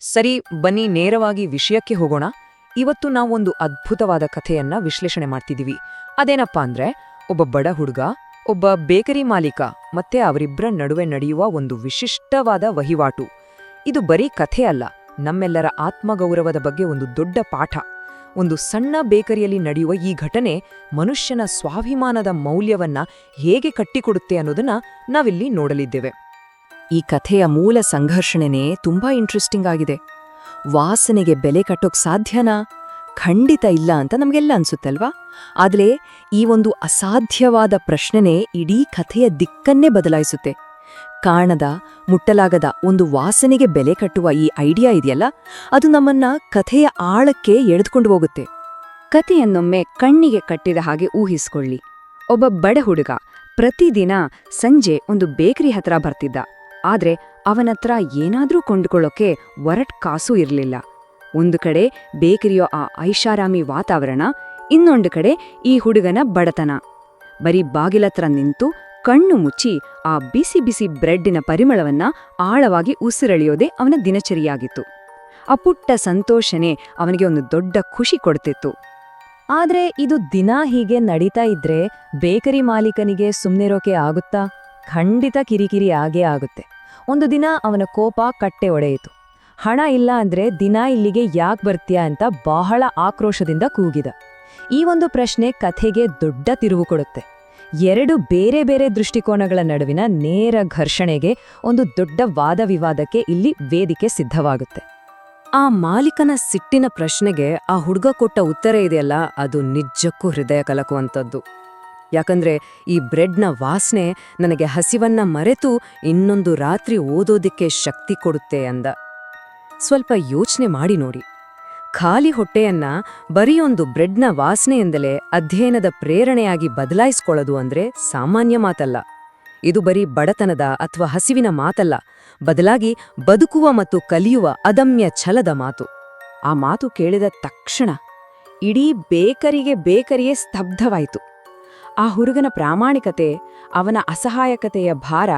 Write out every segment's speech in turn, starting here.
ಸರಿ, ಬನ್ನಿ ನೇರವಾಗಿ ವಿಷಯಕ್ಕೆ ಹೋಗೋಣ. ಇವತ್ತು ನಾವೊಂದು ಅದ್ಭುತವಾದ ಕಥೆಯನ್ನ ವಿಶ್ಲೇಷಣೆ ಮಾಡ್ತಿದೀವಿ. ಅದೇನಪ್ಪಾ ಅಂದ್ರೆ, ಒಬ್ಬ ಬಡ ಹುಡುಗ, ಒಬ್ಬ ಬೇಕರಿ ಮಾಲೀಕ ಮತ್ತೆ ಅವರಿಬ್ಬರ ನಡುವೆ ನಡೆಯುವ ಒಂದು ವಿಶಿಷ್ಟವಾದ ವಹಿವಾಟು. ಇದು ಬರೀ ಕಥೆ ಅಲ್ಲ, ನಮ್ಮೆಲ್ಲರ ಆತ್ಮಗೌರವದ ಬಗ್ಗೆ ಒಂದು ದೊಡ್ಡ ಪಾಠ. ಒಂದು ಸಣ್ಣ ಬೇಕರಿಯಲ್ಲಿ ನಡೆಯುವ ಈ ಘಟನೆ ಮನುಷ್ಯನ ಸ್ವಾಭಿಮಾನದ ಮೌಲ್ಯವನ್ನ ಹೇಗೆ ಕಟ್ಟಿಕೊಡುತ್ತೆ ಅನ್ನೋದನ್ನ ನಾವಿಲ್ಲಿ ನೋಡಲಿದ್ದೇವೆ. ಈ ಕಥೆಯ ಮೂಲ ಸಂಘರ್ಷಣೆನೇ ತುಂಬಾ ಇಂಟ್ರೆಸ್ಟಿಂಗ್ ಆಗಿದೆ. ವಾಸನೆಗೆ ಬೆಲೆ ಕಟ್ಟೋಕ್ ಸಾಧ್ಯನಾ? ಖಂಡಿತ ಇಲ್ಲ ಅಂತ ನಮಗೆಲ್ಲ ಅನ್ಸುತ್ತಲ್ವಾ? ಆದ್ರೆ ಈ ಒಂದು ಅಸಾಧ್ಯವಾದ ಪ್ರಶ್ನೆನೇ ಇಡೀ ಕಥೆಯ ದಿಕ್ಕನ್ನೇ ಬದಲಾಯಿಸುತ್ತೆ. ಕಾಣದ, ಮುಟ್ಟಲಾಗದ ಒಂದು ವಾಸನೆಗೆ ಬೆಲೆ ಕಟ್ಟುವ ಈ ಐಡಿಯಾ ಇದೆಯಲ್ಲ, ಅದು ನಮ್ಮನ್ನ ಕಥೆಯ ಆಳಕ್ಕೆ ಎಳೆದುಕೊಂಡು ಹೋಗುತ್ತೆ. ಕಥೆಯನ್ನೊಮ್ಮೆ ಕಣ್ಣಿಗೆ ಕಟ್ಟಿದ ಹಾಗೆ ಊಹಿಸ್ಕೊಳ್ಳಿ. ಒಬ್ಬ ಬಡ ಹುಡುಗ ಪ್ರತಿದಿನ ಸಂಜೆ ಒಂದು ಬೇಕರಿ ಹತ್ರ ಬರ್ತಿದ್ದ. ಆದ್ರೆ ಅವನತ್ರ ಏನಾದ್ರೂ ಕೊಂಡುಕೊಳ್ಳೋಕೆ ಒರಟ್ ಕಾಸೂ ಇರ್ಲಿಲ್ಲ. ಒಂದು ಕಡೆ ಬೇಕರಿಯೋ ಆ ಐಷಾರಾಮಿ ವಾತಾವರಣ, ಇನ್ನೊಂದು ಕಡೆ ಈ ಹುಡುಗನ ಬಡತನ. ಬರೀ ಬಾಗಿಲತ್ರ ನಿಂತು ಕಣ್ಣು ಮುಚ್ಚಿ ಆ ಬಿಸಿ ಬಿಸಿ ಬ್ರೆಡ್ಡಿನ ಪರಿಮಳವನ್ನ ಆಳವಾಗಿ ಉಸಿರೆಳೆಯೋದೇ ಅವನ ದಿನಚರಿಯಾಗಿತ್ತು. ಆ ಪುಟ್ಟ ಸಂತೋಷನೇ ಅವನಿಗೆ ಒಂದು ದೊಡ್ಡ ಖುಷಿ ಕೊಡ್ತಿತ್ತು. ಆದ್ರೆ ಇದು ದಿನಾ ಹೀಗೆ ನಡೀತಾ ಇದ್ರೆ ಬೇಕರಿ ಮಾಲೀಕನಿಗೆ ಸುಮ್ನಿರೋಕೆ ಆಗುತ್ತಾ? ಖಂಡಿತ ಕಿರಿಕಿರಿ ಆಗೇ ಆಗುತ್ತೆ. ಒಂದು ದಿನ ಅವನ ಕೋಪ ಕಟ್ಟೆ ಒಡೆಯಿತು. ಹಣ ಇಲ್ಲ ಅಂದ್ರೆ ದಿನ ಇಲ್ಲಿಗೆ ಯಾಕ್ ಬರ್ತೀಯ ಅಂತ ಬಹಳ ಆಕ್ರೋಶದಿಂದ ಕೂಗಿದ. ಈ ಒಂದು ಪ್ರಶ್ನೆ ಕಥೆಗೆ ದೊಡ್ಡ ತಿರುವು ಕೊಡುತ್ತೆ. ಎರಡು ಬೇರೆ ಬೇರೆ ದೃಷ್ಟಿಕೋನಗಳ ನಡುವಿನ ನೇರ ಘರ್ಷಣೆಗೆ, ಒಂದು ದೊಡ್ಡ ವಾದ ವಿವಾದಕ್ಕೆ ಇಲ್ಲಿ ವೇದಿಕೆ ಸಿದ್ಧವಾಗುತ್ತೆ. ಆ ಮಾಲೀಕನ ಸಿಟ್ಟಿನ ಪ್ರಶ್ನೆಗೆ ಆ ಹುಡುಗ ಕೊಟ್ಟ ಉತ್ತರ ಇದೆಯಲ್ಲ, ಅದು ನಿಜಕ್ಕೂ ಹೃದಯ ಕಲಕುವಂಥದ್ದು. ಯಾಕಂದ್ರೆ ಈ ಬ್ರೆಡ್ನ ವಾಸನೆ ನನಗೆ ಹಸಿವನ್ನ ಮರೆತು ಇನ್ನೊಂದು ರಾತ್ರಿ ಓದೋದಿಕ್ಕೆ ಶಕ್ತಿ ಕೊಡುತ್ತೆ ಅಂದ. ಸ್ವಲ್ಪ ಯೋಚನೆ ಮಾಡಿ ನೋಡಿ. ಖಾಲಿ ಹೊಟ್ಟೆಯನ್ನ ಬರೀಯೊಂದು ಬ್ರೆಡ್ನ ವಾಸನೆಯಿಂದಲೇ ಅಧ್ಯಯನದ ಪ್ರೇರಣೆಯಾಗಿ ಬದಲಾಯಿಸ್ಕೊಳ್ಳೋದು ಅಂದ್ರೆ ಸಾಮಾನ್ಯ ಮಾತಲ್ಲ. ಇದು ಬರೀ ಬಡತನದ ಅಥವಾ ಹಸಿವಿನ ಮಾತಲ್ಲ, ಬದಲಾಗಿ ಬದುಕುವ ಮತ್ತು ಕಲಿಯುವ ಅದಮ್ಯ ಛಲದ ಮಾತು. ಆ ಮಾತು ಕೇಳಿದ ತಕ್ಷಣ ಇಡೀ ಬೇಕರಿಯೇ ಸ್ತಬ್ಧವಾಯಿತು. ಆ ಹುಡುಗನ ಪ್ರಾಮಾಣಿಕತೆ, ಅವನ ಅಸಹಾಯಕತೆಯ ಭಾರ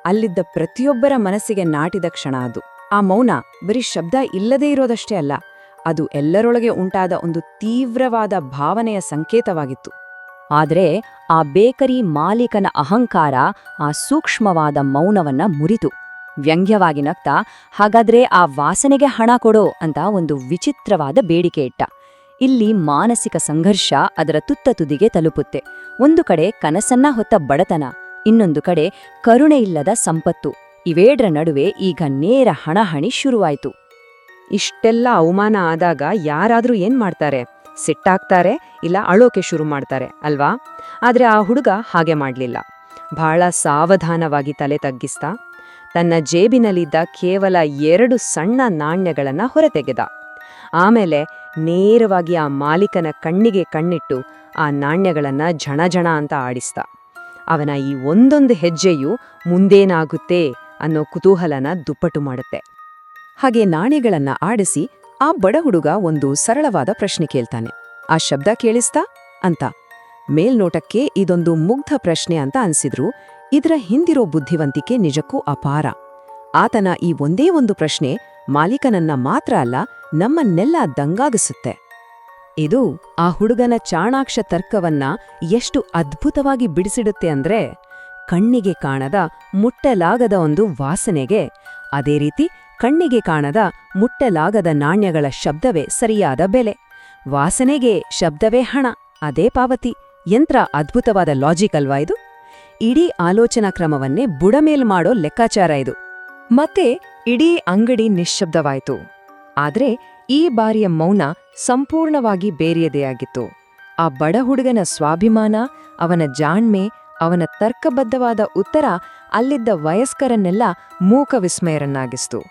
ಅಲ್ಲಿದ್ದ ಪ್ರತಿಯೊಬ್ಬರ ಮನಸ್ಸಿಗೆ ನಾಟಿದ ಕ್ಷಣ ಅದು. ಆ ಮೌನ ಬರೀ ಶಬ್ದ ಇಲ್ಲದೇ ಇರೋದಷ್ಟೇ ಅಲ್ಲ, ಅದು ಎಲ್ಲರೊಳಗೆ ಉಂಟಾದ ಒಂದು ತೀವ್ರವಾದ ಭಾವನೆಯ ಸಂಕೇತವಾಗಿತ್ತು. ಆದ್ರೆ ಆ ಬೇಕರಿ ಮಾಲೀಕನ ಅಹಂಕಾರ ಆ ಸೂಕ್ಷ್ಮವಾದ ಮೌನವನ್ನ ಮುರಿತು. ವ್ಯಂಗ್ಯವಾಗಿ ನಗ್ತಾ, ಹಾಗಾದ್ರೆ ಆ ವಾಸನೆಗೆ ಹಣ ಕೊಡೋ ಅಂತ ಒಂದು ವಿಚಿತ್ರವಾದ ಬೇಡಿಕೆ ಇಟ್ಟ. ಇಲ್ಲಿ ಮಾನಸಿಕ ಸಂಘರ್ಷ ಅದರ ತುತ್ತ ತುದಿಗೆ ತಲುಪುತ್ತೆ. ಒಂದು ಕಡೆ ಕನಸನ್ನ ಹೊತ್ತ ಬಡತನ, ಇನ್ನೊಂದು ಕಡೆ ಕರುಣೆಯಿಲ್ಲದ ಸಂಪತ್ತು. ಇವೇಡ್ರ ನಡುವೆ ಈಗ ನೇರ ಹಣಹಣಿ ಶುರುವಾಯ್ತು. ಇಷ್ಟೆಲ್ಲ ಅವಮಾನ ಆದಾಗ ಯಾರಾದ್ರೂ ಏನ್ ಮಾಡ್ತಾರೆ? ಸಿಟ್ಟಾಗ್ತಾರೆ, ಇಲ್ಲ ಅಳೋಕೆ ಶುರು ಮಾಡ್ತಾರೆ ಅಲ್ವಾ? ಆದ್ರೆ ಆ ಹುಡುಗ ಹಾಗೆ ಮಾಡ್ಲಿಲ್ಲ. ಬಹಳ ಸಾವಧಾನವಾಗಿ ತಲೆ ತಗ್ಗಿಸ್ತಾ ತನ್ನ ಜೇಬಿನಲ್ಲಿದ್ದ ಕೇವಲ 2 ಸಣ್ಣ ನಾಣ್ಯಗಳನ್ನ ಹೊರತೆಗೆದ. ಆಮೇಲೆ ನೇರವಾಗಿ ಆ ಮಾಲೀಕನ ಕಣ್ಣಿಗೆ ಕಣ್ಣಿಟ್ಟು ಆ ನಾಣ್ಯಗಳನ್ನ ಝಣಝಣ ಅಂತ ಆಡಿಸ್ತ. ಅವನ ಈ ಒಂದೊಂದು ಹೆಜ್ಜೆಯೂ ಮುಂದೇನಾಗುತ್ತೆ ಅನ್ನೋ ಕುತೂಹಲನ ದುಪ್ಪಟ್ಟು ಮಾಡುತ್ತೆ. ಹಾಗೆ ನಾಣ್ಯಗಳನ್ನ ಆಡಿಸಿ ಆ ಬಡ ಹುಡುಗ ಒಂದು ಸರಳವಾದ ಪ್ರಶ್ನೆ ಕೇಳ್ತಾನೆ. ಆ ಶಬ್ದ ಕೇಳಿಸ್ತಾ ಅಂತ. ಮೇಲ್ನೋಟಕ್ಕೆ ಇದೊಂದು ಮುಗ್ಧ ಪ್ರಶ್ನೆ ಅಂತ ಅನ್ಸಿದ್ರು, ಇದರ ಹಿಂದಿರೋ ಬುದ್ಧಿವಂತಿಕೆ ನಿಜಕ್ಕೂ ಅಪಾರ. ಆತನ ಈ ಒಂದೇ ಒಂದು ಪ್ರಶ್ನೆ ಮಾಲೀಕನನ್ನ ಮಾತ್ರ ಅಲ್ಲ, ನಮ್ಮನ್ನೆಲ್ಲ ದಂಗಾಗಿಸುತ್ತೆ. ಇದು ಆ ಹುಡುಗನ ಚಾಣಾಕ್ಷ ತರ್ಕವನ್ನ ಎಷ್ಟು ಅದ್ಭುತವಾಗಿ ಬಿಡಿಸಿಡುತ್ತೆ ಅಂದ್ರೆ, ಕಣ್ಣಿಗೆ ಕಾಣದ ಮುಟ್ಟಲಾಗದ ಒಂದು ವಾಸನೆಗೆ, ಅದೇ ರೀತಿ ಕಣ್ಣಿಗೆ ಕಾಣದ ಮುಟ್ಟಲಾಗದ ನಾಣ್ಯಗಳ ಶಬ್ದವೇ ಸರಿಯಾದ ಬೆಲೆ, ವಾಸನೆಗೆ ಶಬ್ದವೇ ಹಣ, ಅದೇ ಪಾವತಿ. ಯಂತ್ರ ಅದ್ಭುತವಾದ ಲಾಜಿಕ್ ಅಲ್ವಾ ಇದು? ಇಡೀ ಆಲೋಚನಾ ಕ್ರಮವನ್ನೇ ಬುಡಮೇಲ್ ಮಾಡೋ ಲೆಕ್ಕಾಚಾರ ಇದು. ಮತ್ತೆ ಇಡೀ ಅಂಗಡಿ ನಿಶ್ಶಬ್ದವಾಯಿತು. ಆದ್ರೆ ಈ ಬಾರಿಯ ಮೌನ ಸಂಪೂರ್ಣವಾಗಿ ಬೇರೆಯದೇ ಆಗಿತ್ತು. ಆ ಬಡ ಹುಡುಗನ ಸ್ವಾಭಿಮಾನ, ಅವನ ಜಾಣ್ಮೆ, ಅವನ ತರ್ಕಬದ್ಧವಾದ ಉತ್ತರ ಅಲ್ಲಿದ್ದ ವಯಸ್ಕರನ್ನೆಲ್ಲ ಮೂಕ ವಿಸ್ಮಯರನ್ನಾಗಿಸ್ತು.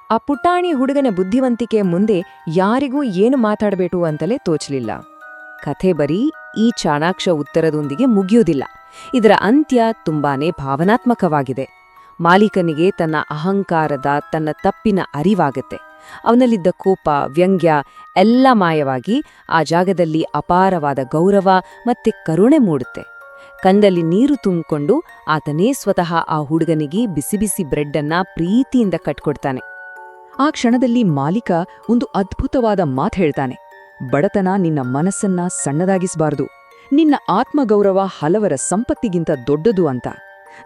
ಆ ಪುಟಾಣಿ ಹುಡುಗನ ಬುದ್ಧಿವಂತಿಕೆ ಮುಂದೆ ಯಾರಿಗೂ ಏನು ಮಾತಾಡಬೇಕು ಅಂತಲೇ ತೋಚಲಿಲ್ಲ. ಕಥೆ ಬರೀ ಈ ಚಾಣಾಕ್ಷ ಉತ್ತರದೊಂದಿಗೆ ಮುಗಿಯುವುದಿಲ್ಲ. ಇದರ ಅಂತ್ಯ ತುಂಬಾನೇ ಭಾವನಾತ್ಮಕವಾಗಿದೆ. ಮಾಲೀಕನಿಗೆ ತನ್ನ ಅಹಂಕಾರದ, ತನ್ನ ತಪ್ಪಿನ ಅರಿವಾಗತ್ತೆ. ಅವನಲ್ಲಿದ್ದ ಕೋಪ, ವ್ಯಂಗ್ಯ ಎಲ್ಲ ಮಾಯವಾಗಿ ಆ ಜಾಗದಲ್ಲಿ ಅಪಾರವಾದ ಗೌರವ ಮತ್ತೆ ಕರುಣೆ ಮೂಡುತ್ತೆ. ಕಂದಲ್ಲಿ ನೀರು ತುಂಬಿಕೊಂಡು ಆತನೇ ಸ್ವತಃ ಆ ಹುಡುಗನಿಗೆ ಬಿಸಿ ಬಿಸಿ ಬ್ರೆಡ್ಡನ್ನ ಪ್ರೀತಿಯಿಂದ ಕಟ್ಕೊಡ್ತಾನೆ. ಆ ಕ್ಷಣದಲ್ಲಿ ಮಾಲೀಕ ಒಂದು ಅದ್ಭುತವಾದ ಮಾತು ಹೇಳ್ತಾನೆ. ಬಡತನ ನಿನ್ನ ಮನಸ್ಸನ್ನ ಸಣ್ಣದಾಗಿಸಬಾರ್ದು, ನಿನ್ನ ಆತ್ಮಗೌರವ ಹಲವರ ಸಂಪತ್ತಿಗಿಂತ ದೊಡ್ಡದು ಅಂತ.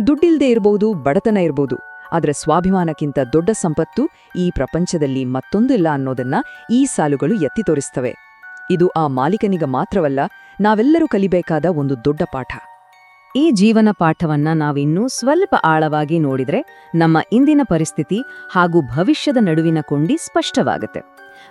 ದುಡ್ಡಿಲ್ದೇ ಇರ್ಬೋದು, ಬಡತನ ಇರ್ಬೋದು, ಆದ್ರೆ ಸ್ವಾಭಿಮಾನಕ್ಕಿಂತ ದೊಡ್ಡ ಸಂಪತ್ತು ಈ ಪ್ರಪಂಚದಲ್ಲಿ ಮತ್ತೊಂದಿಲ್ಲ ಅನ್ನೋದನ್ನ ಈ ಸಾಲುಗಳು ಎತ್ತಿ ತೋರಿಸ್ತವೆ. ಇದು ಆ ಮಾಲೀಕನಿಗ ಮಾತ್ರವಲ್ಲ, ನಾವೆಲ್ಲರೂ ಕಲಿಬೇಕಾದ ಒಂದು ದೊಡ್ಡ ಪಾಠ. ಈ ಜೀವನ ಪಾಠವನ್ನ ನಾವಿನ್ನೂ ಸ್ವಲ್ಪ ಆಳವಾಗಿ ನೋಡಿದ್ರೆ ನಮ್ಮ ಇಂದಿನ ಪರಿಸ್ಥಿತಿ ಹಾಗೂ ಭವಿಷ್ಯದ ನಡುವಿನ ಕೊಂಡಿ ಸ್ಪಷ್ಟವಾಗುತ್ತೆ.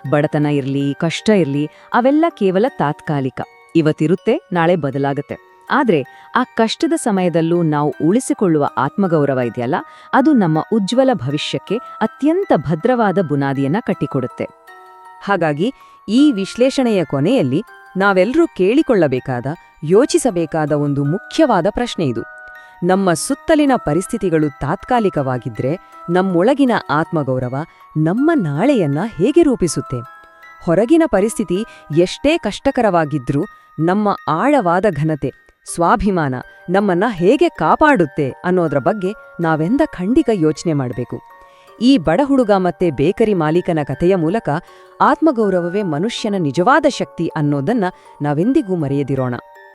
ಬಡತನ ಇರ್ಲಿ, ಕಷ್ಟ ಇರ್ಲಿ, ಅವೆಲ್ಲ ಕೇವಲ ತಾತ್ಕಾಲಿಕ. ಇವತ್ತಿರುತ್ತೆ, ನಾಳೆ ಬದಲಾಗುತ್ತೆ. ಆದ್ರೆ ಆ ಕಷ್ಟದ ಸಮಯದಲ್ಲೂ ನಾವು ಉಳಿಸಿಕೊಳ್ಳುವ ಆತ್ಮಗೌರವ ಇದೆಯಲ್ಲ, ಅದು ನಮ್ಮ ಉಜ್ವಲ ಭವಿಷ್ಯಕ್ಕೆ ಅತ್ಯಂತ ಭದ್ರವಾದ ಬುನಾದಿಯನ್ನ ಕಟ್ಟಿಕೊಡುತ್ತೆ. ಹಾಗಾಗಿ ಈ ವಿಶ್ಲೇಷಣೆಯ ಕೊನೆಯಲ್ಲಿ ನಾವೆಲ್ಲರೂ ಕೇಳಿಕೊಳ್ಳಬೇಕಾದ, ಯೋಚಿಸಬೇಕಾದ ಒಂದು ಮುಖ್ಯವಾದ ಪ್ರಶ್ನೆ ಇದು. ನಮ್ಮ ಸುತ್ತಲಿನ ಪರಿಸ್ಥಿತಿಗಳು ತಾತ್ಕಾಲಿಕವಾಗಿದ್ರೆ ನಮ್ಮೊಳಗಿನ ಆತ್ಮಗೌರವ ನಮ್ಮ ನಾಳೆಯನ್ನ ಹೇಗೆ ರೂಪಿಸುತ್ತೆ? ಹೊರಗಿನ ಪರಿಸ್ಥಿತಿ ಎಷ್ಟೇ ಕಷ್ಟಕರವಾಗಿದ್ರೂ ನಮ್ಮ ಆಳವಾದ ಘನತೆ, ಸ್ವಾಭಿಮಾನ ನಮ್ಮನ್ನ ಹೇಗೆ ಕಾಪಾಡುತ್ತೆ ಅನ್ನೋದ್ರ ಬಗ್ಗೆ ನಾವೆಂದ ಖಂಡಿತ ಯೋಚನೆ ಮಾಡಬೇಕು. ಈ ಬಡ ಹುಡುಗ ಮತ್ತೆ ಬೇಕರಿ ಮಾಲೀಕನ ಕಥೆಯ ಮೂಲಕ ಆತ್ಮಗೌರವವೇ ಮನುಷ್ಯನ ನಿಜವಾದ ಶಕ್ತಿ ಅನ್ನೋದನ್ನ ನಾವೆಂದಿಗೂ ಮರೆಯದಿರೋಣ.